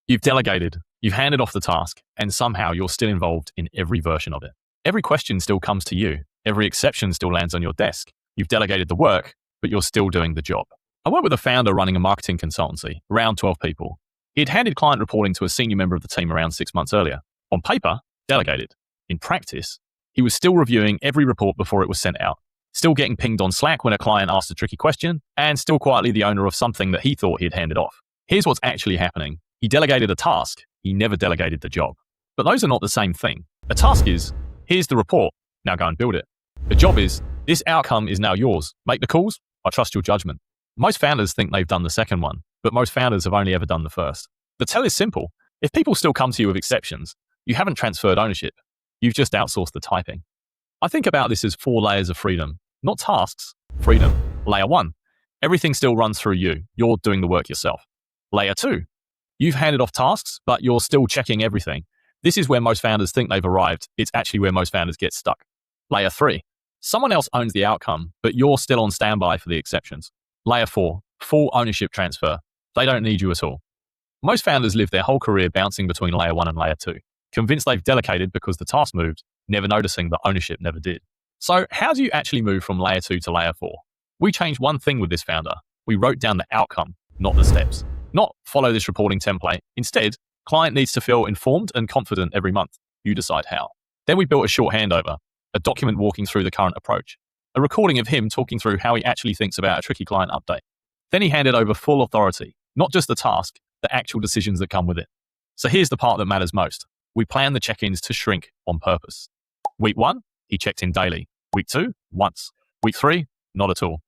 You've delegated, you've handed off the task, and somehow you're still involved in every version of it. Every question still comes to you. Every exception still lands on your desk. You've delegated the work, but you're still doing the job. I worked with a founder running a marketing consultancy, around 12 people. He had handed client reporting to a senior member of the team around 6 months earlier. On paper, delegated. In practice, he was still reviewing every report before it was sent out, still getting pinged on Slack when a client asked a tricky question, and still quietly the owner of something that he thought he had handed off. Here's what's actually happening. He delegated a task. He never delegated the job. But those are not the same thing. A task is, here's the report, now go and build it. The job is, this outcome is now yours. Make the calls. I trust your judgment. Most founders think they've done the second one, but most founders have only ever done the first. The tell is simple. If people still come to you with exceptions, you haven't transferred ownership. You've just outsourced the typing. I think about this as 4 layers of freedom, not tasks, freedom. Layer 1, everything still runs through you. You're doing the work yourself. Layer 2, you've handed off tasks, but you're still checking everything. This is where most founders think they've arrived. It's actually where most founders get stuck. Layer 3, someone else owns the outcome, but you're still on standby for the exceptions. Layer 4, full ownership transfer. They don't need you at all. Most founders live their whole career bouncing between layer 1 and layer 2, convinced they've delegated because the task moved, never noticing that ownership never did. So how do you actually move from layer 2 to layer 4? We changed one thing with this founder. We wrote down the outcome, not the steps. Not follow this reporting template. Instead, client needs to feel informed and confident every month. You decide how. Then we built a short handover, a document walking through the current approach, a recording of him talking through how he actually thinks about a tricky client update. Then he handed over full authority, not just the task, the actual decisions that come with it. So here's the part that matters most. We plan the check-ins to shrink on purpose. Week 1, he checked in daily. Week 2, once. Week 3, not at all.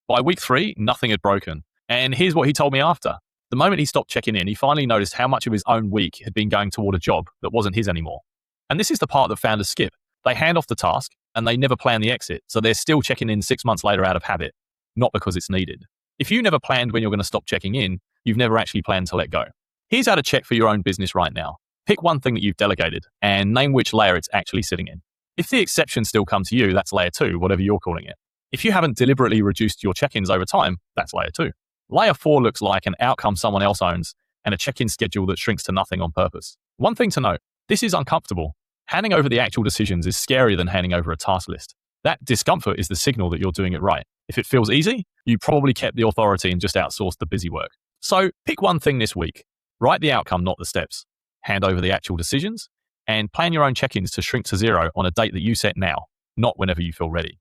By week 3, nothing had broken. And here's what he told me after. The moment he stopped checking in, he finally noticed how much of his own week had been going toward a job that wasn't his anymore. And this is the part that founders skip. They hand off the task and they never plan the exit. So they're still checking in 6 months later out of habit, not because it's needed. If you never planned when you're going to stop checking in, you've never actually planned to let go. Here's how to check for your own business right now. Pick one thing that you've delegated and name which layer it's actually sitting in. If the exceptions still come to you, that's layer 2, whatever you're calling it. If you haven't deliberately reduced your check-ins over time, that's layer 2. Layer 4 looks like an outcome someone else owns and a check-in schedule that shrinks to nothing on purpose. One thing to note, this is uncomfortable. Handing over the actual decisions is scarier than handing over a task list. That discomfort is the signal that you're doing it right. If it feels easy, you probably kept the authority and just outsourced the busy work. So pick one thing this week. Write the outcome, not the steps. Hand over the actual decisions and plan your own check-ins to shrink to 0 on a date that you set now, not whenever you feel ready.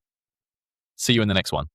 See you in the next one.